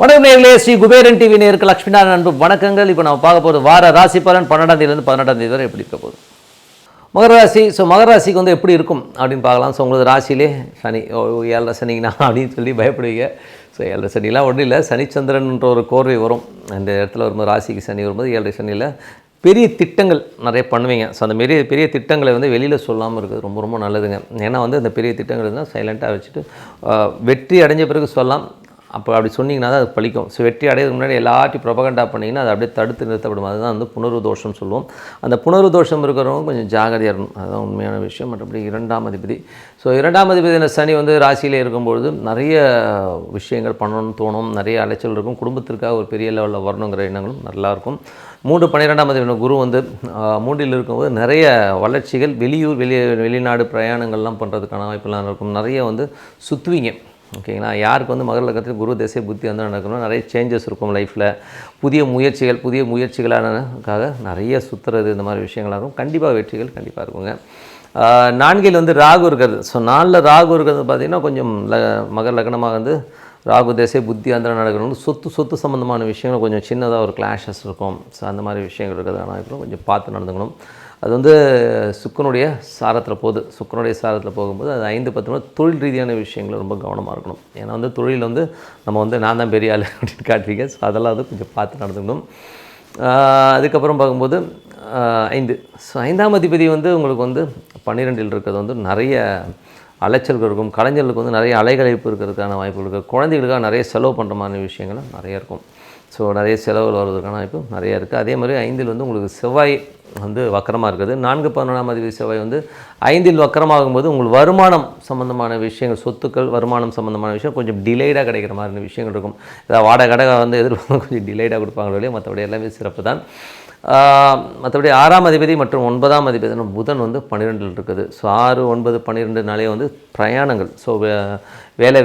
வணக்கம் நேயர்களே, ஸ்ரீ குபேரன் டிவி நேயருக்கு லட்சுமிநாதன் அன்பு வணக்கங்கள். இப்போ நம்ம பார்க்க போகிறது வார ராசி பலன் 12ஆம் தேதியிலேருந்து 18ஆம் தேதி வரை எப்படி இருக்க போகுது. மகர ராசி. மகர ராசிக்கு எப்படி இருக்கும் அப்படின்னு பார்க்கலாம். உங்களுக்கு ராசியிலே சனி 7 சனிங்கண்ணா அப்படின்னு சொல்லி பயப்படுவீங்க. 7 சனிலாம் ஒன்றும் இல்லை, சனிச்சந்திரன்ற ஒரு கோர்வை வரும் அந்த இடத்துல வரும்போது. ராசிக்கு சனி வரும்போது 7 சனியில் பெரிய திட்டங்கள் நிறைய பண்ணுவீங்க. அந்த பெரிய திட்டங்களை வெளியில் சொல்லாமல் இருக்குது ரொம்ப ரொம்ப நல்லதுங்க. ஏன்னா அந்த பெரிய திட்டங்கள் இருந்தால் சைலண்ட்டாக வச்சுட்டு வெற்றி அடைஞ்ச பிறகு சொல்லலாம். அப்படி சொன்னீங்கன்னா தான் அது பழிக்கும். வெற்றி அடையிறதுக்கு முன்னாடி எல்லாத்தையும் ப்ரொபகண்டா பண்ணிங்கன்னா அது அப்படியே தடுத்து நிறுத்தப்படும். அதுதான் புணர்வு தோஷம் சொல்லுவோம். அந்த புணர்வு தோஷம் இருக்கிறவங்க கொஞ்சம் ஜாகிரதையாக இருக்கணும். அதுதான் உண்மையான விஷயம். மற்றபடி 2ஆம் அதிபதி. 2ஆம் அதிபதி சனி ராசியில் இருக்கும்பொழுது நிறைய விஷயங்கள் பண்ணணும்னு தோணும், நிறைய அலைச்சல் இருக்கும். குடும்பத்திற்காக ஒரு பெரிய லெவலில் வரணுங்கிற எண்ணங்களும் நல்லாயிருக்கும். 3-12ஆம் அதிபதி குரு 3இல் இருக்கும்போது நிறைய வளர்ச்சிகள், வெளிநாடு பிரயாணங்கள்லாம் பண்ணுறதுக்கான வாய்ப்பெல்லாம் இருக்கும். நிறைய சுற்றுவீங்க. ஓகேங்களா. யாருக்கு மகர லக்னத்தில் குரு திசை புத்தி நடக்கணும், நிறைய சேஞ்சஸ் இருக்கும் லைஃப்பில். புதிய முயற்சிகளானதுக்காக நிறைய சுற்றுறது, இந்த மாதிரி விஷயங்களாக இருக்கும். கண்டிப்பாக வெற்றிகள் கண்டிப்பாக இருக்குங்க. 4இல் ராகு இருக்கிறது. 4இல் ராகு இருக்கிறது பார்த்திங்கன்னா கொஞ்சம் மகர லக்னமாக ராகு திசை புத்தி நடக்கணும். சொத்து சம்மந்தமான விஷயங்கள் கொஞ்சம் சின்னதாக ஒரு கிளாஷஸ் இருக்கும். அந்த மாதிரி விஷயங்கள் இருக்கிறதுனால கொஞ்சம் பார்த்து நடந்துக்கணும். அது சுக்கரனுடைய சாரத்தில் போகுது. சுக்கரனுடைய சாரத்தில் போகும்போது அது 5-10 தொழில் ரீதியான விஷயங்கள் ரொம்ப கவனமாக இருக்கணும். ஏன்னா தொழில் நம்ம நான் தான் பெரிய ஆள் அப்படின்னு காட்டுறீங்க. அதெல்லாம் கொஞ்சம் பார்த்து நடந்துக்கணும். அதுக்கப்புறம் பார்க்கும்போது 5. 5ஆம் அதிபதி உங்களுக்கு 12இல் இருக்கிறது நிறைய அலைச்சல்கள் இருக்கும். கலைஞர்களுக்கு நிறைய அலைகழிப்பு இருக்கிறதுக்கான வாய்ப்புகள் இருக்குது. குழந்தைகளுக்காக நிறைய செலவு பண்ணுற மாதிரி விஷயங்களும் நிறைய இருக்கும். நிறைய செலவுகள் வருவதற்கான வாய்ப்பு நிறைய இருக்குது. அதே மாதிரி 5இல் உங்களுக்கு செவ்வாய் வக்கரமாக இருக்குது. 4-11ஆம் அதிபதி செவ்வாய் 5இல் வக்கரமாகும்போது உங்களுக்கு வருமானம் சம்மந்தமான விஷயங்கள், சொத்துக்கள், வருமானம் சம்மந்தமான விஷயம் கொஞ்சம் டிலேடாக கிடைக்கிற மாதிரி விஷயங்கள் இருக்கும். ஏதாவது வாடகை எதிர்பார்க்க கொஞ்சம் டிலேடாக கொடுப்பாங்க இல்லையா. மற்றபடி எல்லாமே சிறப்பு தான். மற்றபடி 6ஆம் அதிபதி மற்றும் 9ஆம் அதிபதி புதன் 12இல் இருக்குது. 6, 9, 12 பிரயாணங்கள்.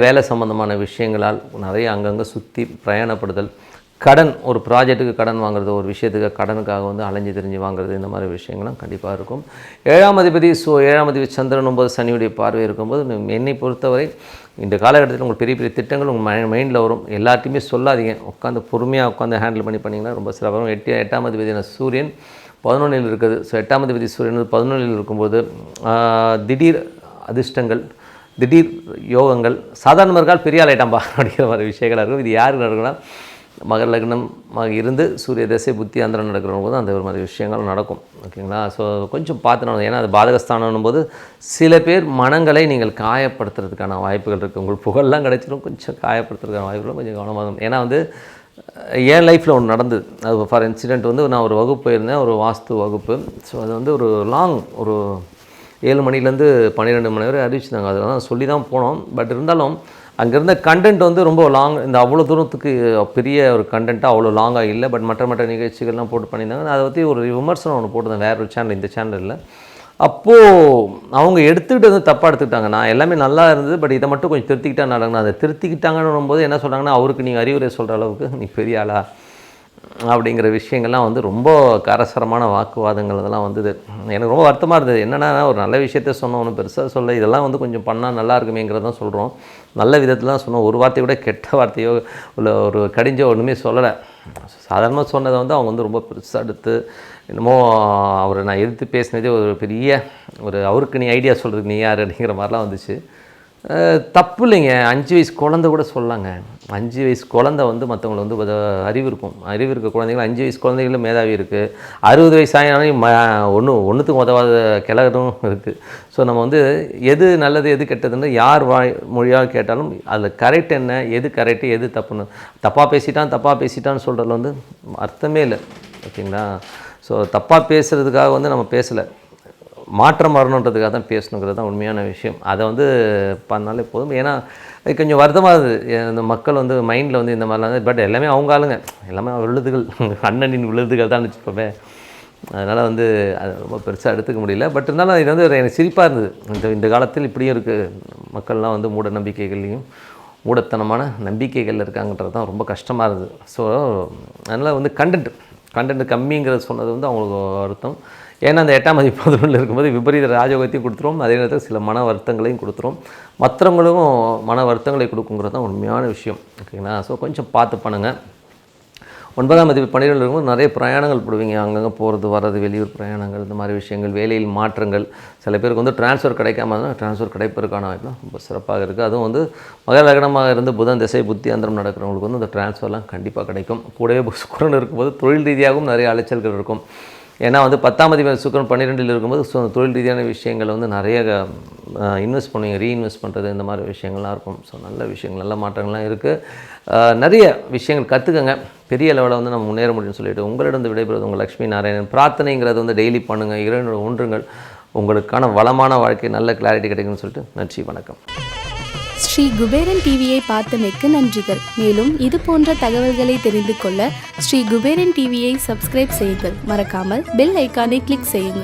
வேலை சம்மந்தமான விஷயங்களால் நிறைய அங்கங்கே சுற்றி பிரயாணப்படுதல், கடன், ஒரு ப்ராஜெக்ட்டுக்கு கடன் வாங்குறது, ஒரு விஷயத்துக்கு கடனுக்காக அலைஞ்சு தெரிஞ்சு வாங்குறது, இந்த மாதிரி விஷயங்கள்லாம் கண்டிப்பாக இருக்கும். 7ஆம் அதிபதி 7ஆம் அதிபதி சந்திரன் 9 சனியுடைய பார்வை இருக்கும்போது என்னை பொறுத்தவரை இந்த காலகட்டத்தில் உங்களுக்கு பெரிய திட்டங்கள் உங்கள் மைண்டில் வரும். எல்லாத்தையுமே சொல்லாதீங்க. பொறுமையாக ஹேண்டில் பண்ணிங்கன்னா ரொம்ப சிறப்பாக. 8ஆம் அதிபதி சூரியன் 11இல் இருக்குது. 8ஆம் அதிபதி சூரியன் 11இல் இருக்கும்போது திடீர் அதிர்ஷ்டங்கள், திடீர் யோகங்கள், சாதாரண இருக்கால் பெரிய ஆளாயிட்டாம்பா அப்படிங்கிற மாதிரி விஷயங்களாக இருக்கும். இது யாருக்கு நடக்குன்னா மகர லக்னமாக இருந்து சூரிய திசை புத்தி நடக்கிறவங்க போது அந்த ஒரு மாதிரி விஷயங்கள் நடக்கும். ஓகேங்களா. கொஞ்சம் பார்த்து நடக்கும். ஏன்னா அது பாதகஸ்தானம் போது சில பேர் மனங்களை நீங்கள் காயப்படுத்துறதுக்கான வாய்ப்புகள் இருக்குது. உங்களுக்கு புகழெலாம் கிடைச்சிடும், கொஞ்சம் காயப்படுத்துறதுக்கான வாய்ப்புகளும் கொஞ்சம் கவனமாக இருக்கும். ஏன்னா என் லைஃப்பில் ஒன்று நடந்தது. அது ஃபார் இன்சிடென்ட் நான் ஒரு வகுப்பு போயிருந்தேன், ஒரு வாஸ்து வகுப்பு. அது ஒரு லாங், ஒரு 7 மணிலேருந்து 12 மணி வரை அறிவிச்சிருந்தாங்க. அதெல்லாம் சொல்லி தான் போனோம். பட் இருந்தாலும் அங்கே இருந்த கண்டென்ட் ரொம்ப லாங், இந்த அவ்வளோ தூரத்துக்கு பெரிய ஒரு கண்டென்ட்டாக அவ்வளோ லாங்காக இல்லை. பட் மற்ற நிகழ்ச்சிகள்லாம் போட்டு பண்ணியிருந்தாங்க. அதை பற்றி ஒரு விமர்சனம் ஒன்று போட்டிருந்தேன் வேறு ஒரு சேனல், இந்த சேனலில். அப்போது அவங்க எடுத்துக்கிட்டு தப்பாக எடுத்துக்கிட்டாங்க. நான் எல்லாமே நல்லா இருந்தது, பட் இதை மட்டும் கொஞ்சம் திருத்திக்கிட்டா நடக்கணும். அதை திருத்திக்கிட்டாங்கன்னு போது என்ன சொல்கிறாங்கன்னா, அவருக்கு நீங்கள் அறிவுரை சொல்கிற அளவுக்கு நீ பெரிய ஆளா அப்படிங்கிற விஷயங்கள்லாம் ரொம்ப காரசாரமான வாக்குவாதங்கள் அதெல்லாம் வந்தது. எனக்கு ரொம்ப வருத்தமாக இருந்தது. என்னென்னா, ஒரு நல்ல விஷயத்த சொன்னோம், ஒன்றும் பெருசாக சொல்ல, இதெல்லாம் கொஞ்சம் பண்ணால் நல்லா இருக்குமேங்கிறதான் சொல்கிறோம். நல்ல விதத்தில் தான் சொன்னோம். ஒரு வார்த்தையை கூட கெட்ட வார்த்தையோ இல்லை ஒரு கடிஞ்சோ ஒன்றுமே சொல்லலை. சாதாரணமாக சொன்னதை அவங்க ரொம்ப பெருசாக எடுத்து என்னமோ அவரை நான் எதிர்த்து பேசினதே ஒரு பெரிய அவருக்கு நீ ஐடியா சொல்கிறதுக்கு நீ யார் அப்படிங்கிற மாதிரிலாம் வந்துச்சு. தப்பு இல்லைங்க. 5 வயசு குழந்தை கூட சொல்லலாங்க. 5 வயசு குழந்தை மற்றவங்களை அறிவு இருக்கும். அறிவு இருக்க குழந்தைகள் 5 வயசு குழந்தைகளும் மேதாவி இருக்குது. 60 வயசு ஆகினாலும் ஒன்றுத்துக்கு உதவாத கிளறும் இருக்குது. நம்ம எது நல்லது எது கெட்டதுன்னு யார் மொழியாக கேட்டாலும் அதில் கரெக்ட் என்ன, எது கரெக்டு எது தப்புன்னு, தப்பாக பேசிட்டான்னு சொல்கிறதுல அர்த்தமே இல்லை. ஓகேங்களா. தப்பாக பேசுகிறதுக்காக நம்ம பேசலை, மாற்றம் வரணுன்றதுக்காக தான் பேசணுங்கிறது தான் உண்மையான விஷயம். அதை பண்ணாலே போதும். ஏன்னா அது கொஞ்சம் வருத்தமாக இருக்குது. இந்த மக்கள் மைண்டில் இந்த மாதிரிலாம். பட் எல்லாமே அவங்க ஆளுங்க, எல்லாமே விழுதுகள், அண்ணனின் விழுதுகள் தான் வச்சுப்போமே. அதனால் அது ரொம்ப பெருசாக எடுத்துக்க முடியல. பட் இருந்தாலும் இது எனக்கு சிரிப்பாக இருந்தது. இந்த காலத்தில் இப்படியும் இருக்குது. மக்கள்லாம் மூட நம்பிக்கைகள்லையும் மூடத்தனமான நம்பிக்கைகள் இருக்காங்கன்றது தான் ரொம்ப கஷ்டமாக இருந்தது. அதனால் கண்டென்ட் கம்மிங்கிறது சொன்னது அவங்களுக்கு வருத்தம். ஏன்னா அந்த 8ஆம் அதிபதி 11ல் இருக்கும்போது விபரீத ராஜயோகத்தையும் கொடுத்துரும், அதே நேரத்தில் சில மன வருத்தங்களையும் கொடுத்துரும், மற்றவங்களும் மன வருத்தங்களை கொடுக்குங்கிறது தான் உண்மையான விஷயம். ஓகேங்களா? ஸோ கொஞ்சம் பார்த்து பண்ணுங்கள். 9ஆம் அதிபதி 12ல் இருக்கும்போது நிறைய பிரயாணங்கள் போடுவீங்க, அங்கங்கே போகிறது வர்றது, வெளியூர் பிரயாணங்கள், இந்த மாதிரி விஷயங்கள், வேலையில் மாற்றங்கள். சில பேருக்கு வந்து ட்ரான்ஸ்ஃபர் கிடைக்காம இருந்தால் ட்ரான்ஸ்ஃபர் கிடைப்பதற்கான வாய்ப்புலாம் ரொம்ப சிறப்பாக இருக்குது. அதுவும் வந்து மகர லக்னமாக இருந்து புதன் திசை புத்தி அந்தரம் நடக்கிறவங்களுக்கு வந்து இந்த ட்ரான்ஸ்ஃபர்லாம் கண்டிப்பாக கிடைக்கும். கூடவே சுக்கிரன் இருக்கும்போது தொழில் ரீதியாகவும் நிறைய அலைச்சல்கள் இருக்கும். ஏன்னா வந்து 10ஆம் அதிபதி சுக்கிரன் 12ல் இருக்கும்போது தொழில் ரீதியான விஷயங்கள் வந்து நிறைய இன்வெஸ்ட் பண்ணுவீங்க, ரீஇன்வெஸ்ட் பண்ணுறது, இந்த மாதிரி விஷயங்கள்லாம் இருக்கும். ஸோ நல்ல விஷயங்கள், நல்ல மாற்றங்கள்லாம் இருக்குது. நிறைய விஷயங்கள் கற்றுக்கங்க, பெரிய லெவலில் வந்து நம்ம முன்னேற முடியும்னு சொல்லிட்டு உங்களிடம் விடைபெறுவது உங்கள் லக்ஷ்மி நாராயணன். பிரார்த்தனைங்கிறது வந்து டெய்லி பண்ணுங்கள், இறைவனோட ஒன்றுங்கள், உங்களுக்கான வளமான வாழ்க்கை, நல்ல கிளாரிட்டி கிடைக்கும்னு சொல்லிட்டு நன்றி, வணக்கம். ஸ்ரீ குபேரன் டிவியை பார்த்தமைக்கு நன்றிகள். மேலும் இது போன்ற தகவல்களை தெரிந்து கொள்ள ஸ்ரீ குபேரன் டிவியை சப்ஸ்கிரைப் செய்யுங்கள். மறக்காமல் பெல் ஐக்கானை கிளிக் செய்யுங்கள்.